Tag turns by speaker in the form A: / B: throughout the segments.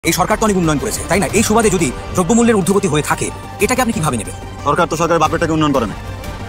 A: এই সরকার তো অনেক উন্নয়ন করেছে, তাই না? এই সুবাদে যদি দ্রব্যমূল্যের ঊর্ধ্বগতি হয়ে থাকে, এটাকে আপনি কিভাবে নেবেন?
B: সরকার তো সরকারের বাপের টাকা উন্নয়ন করে না,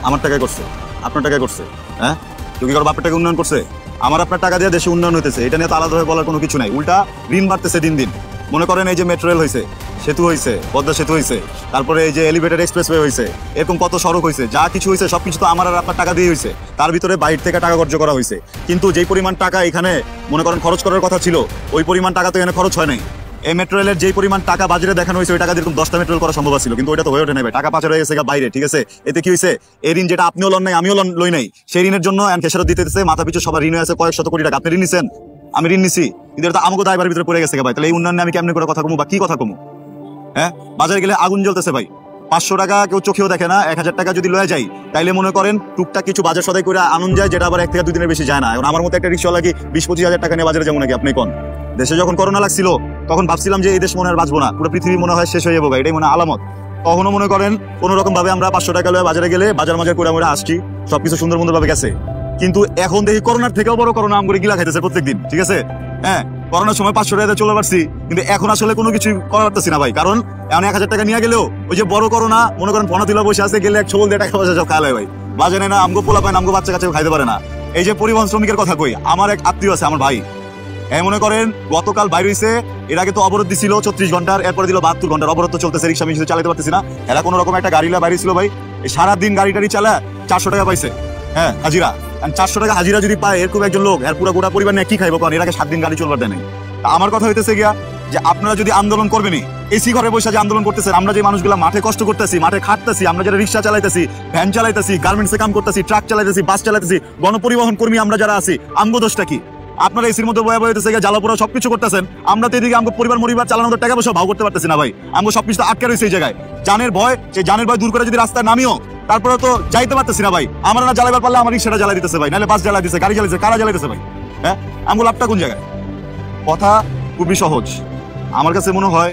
B: আমার টাকায় করছে, আপনার টাকায় করছে। হ্যাঁ, তো কি করে বাপের টাকা উন্নয়ন করছে? আমার আপনার টাকা দিয়ে দেশে উন্নয়ন হইতেছে, এটা নিয়ে তো আলাদাভাবে বলার কোনো কিছু নাই। উল্টা ঋণ বাড়তেছে দিন দিন। মনে করেন এই যে মেট্রো রেল হয়েছে, সেতু হয়েছে, পদ্মা সেতু হয়েছে, তারপরে এই যে এলিভেটেড এক্সপ্রেসওয়ে হয়েছে, এরকম কত সড়ক হয়েছে, যা কিছু হয়েছে সবকিছু তো আমার আর আপনার টাকা দিয়ে হয়েছে। তার ভিতরে বাইরে থেকে টাকা খরচ করা হয়েছে, কিন্তু যেই পরিমাণ টাকা এখানে মনে করেন খরচ করার কথা ছিল, ওই পরিমাণ টাকা তো এখানে খরচ হয় নাই। এই মেট্রো রেলের যেই পরিমাণ টাকা বাজারে দেখানো হয়েছে, ওই টাকা যেরকম 10টা মেট্রো রেল করা সম্ভব ছিল, কিন্তু ওইটা তো হয়ে ওঠে নেবে। টাকা পাচার হয়ে গেছে বাইরে, ঠিক আছে? এতে কি হয়েছে? এই ঋণ যেটা আপনিও লন নাই, আমিও লই নাই, সেই ঋণের জন্য খেসারত দিতেছে মাথা পিছু সবার ঋণ হয়েছে কয়েক শত কোটি টাকা। আপনি ঋণ নিছেন, আমি ঋণ নিছি, কিন্তু এটা তো আমাকে দায়বার ভিতরে পড়ে গেছে ভাই। তাহলে এই উন্নয়নে আমি কেমনি করে কথা কমু বা কি কথা কমু? হ্যাঁ, বাজারে গেলে আগুন জ্বলতেছে ভাই। 500 টাকা কেউ চোখেও দেখে না, 1000 টাকা যদি লয়ে যাই, তাইলে মনে করেন টুকটাক কিছু বাজার সদাই করে আনন্দ যায়, যেটা আবার 1 থেকে 2 দিনের বেশি যায় না। এখন আমার মতো একটা রিক্সা লাগি 20-25 হাজার টাকা নিয়ে বাজারে যেমন নাকি আপনি কোন দেশে যখন করোনা লাগছিল, তখন ভাবছিলাম যে এই দেশ মনে আর বাঁচবো না, পুরো পৃথিবী মনে হয় শেষ হয়ে যাবো, এটাই মনে আলামত। তখনও মনে করেন কোনো রকম ভাবে আমরা 500 টাকা লয়ে বাজারে গেলে বাজার মাজার করে আমরা আসছি, সবকিছু সুন্দর সুন্দর ভাবে গেছে। কিন্তু এখন দেখি করোনার থেকেও বড় করোনা আম করে গিলা খাইতেছে প্রত্যেকদিন, ঠিক আছে? হ্যাঁ, করোনার সময় 500 টাকা চলে পারছি, কিন্তু এখন আসলে কোনো কিছু করা পারতেছি না ভাই। কারণ এখন 1000 টাকা নিয়ে গেলেও ওই যে বড় করোনা মনে করেন ফোনা তুলা বসে আছে, গেলে 100 বল দিয়ে টাকা পয়সা সব খাওয়া ভাই, বাজারে না আমগো পোলা পায় না, আমগো বাচ্চা কাছে খাইতে পারে না। এই যে পরিবহন শ্রমিকের কথা কই, আমার এক আত্মীয় আছে, আমার ভাই, মনে করেন গতকাল বাইর হইছে, এর আগে তো অবরোধ দিছিল 34 ঘন্টার, এরপরে দিল 72 ঘন্টার অবরোধ তো চলতেছে, রিক্সা মিশে চালাতে পারতেছি না। এরা কোনো রকম একটা গাড়িলা বাইরে ছিল ভাই, এই সারাদিন গাড়ি টাড়ি চালা 400 টাকা পাইছে। হ্যাঁ, হাজিরা। 400 টাকা হাজিরা যদি পায় এরকম একজন লোক, এর পুরো গোটা পরিবার নিয়ে কি খাইবো? কারণ এর আগে 7 দিন গাড়ি চলবার দেয় নাই। আমার কথা হইতেছে গিয়া যে আপনারা যদি আন্দোলন করবেনই, এসি ঘরে বসে যে আন্দোলন করতেছেন, আমরা যে মানুষগুলো মাঠে কষ্ট করতেছি, মাঠে খাটতেছি, আমরা যারা রিক্সা চালাইতেছি, ভ্যান চালাইতেছি, গার্মেন্টসে কাম করতেছি, ট্রাক চালাইতেছি, বাস চালাইতেছি, গণপরিবহন কর্মী আমরা যারা আছি, আমগো দোষটা কি? আপনারা এসির মধ্যে বয়ে বয়ে জ্বালাপোড়া সবকিছু করতেছেন, আমরা তো এদিকে আমাকে পরিবার চালানোর টাকা পয়সা ভাও করতে পারতেছি না ভাই। আমাকে সবকিছু আটকে রয়েছে এই জায়গায়। জানের ভয়, সেই জানের ভয় দূর করে যদি রাস্তায় নামিও, তারপরে তো যাইতে পারতেছি না ভাই। আমরা না জ্বালাইবার পারলে আমার রিক্সাটা জ্বালাই দিতেছে ভাই, নাহলে বাস জ্বালাই দিতেছে, গাড়ি জ্বালাইছে, কারা জ্বালাইতেছে ভাই? হ্যাঁ, আমগো লাভটা কোন জায়গায়? কথা খুবই সহজ, আমার কাছে মনে হয়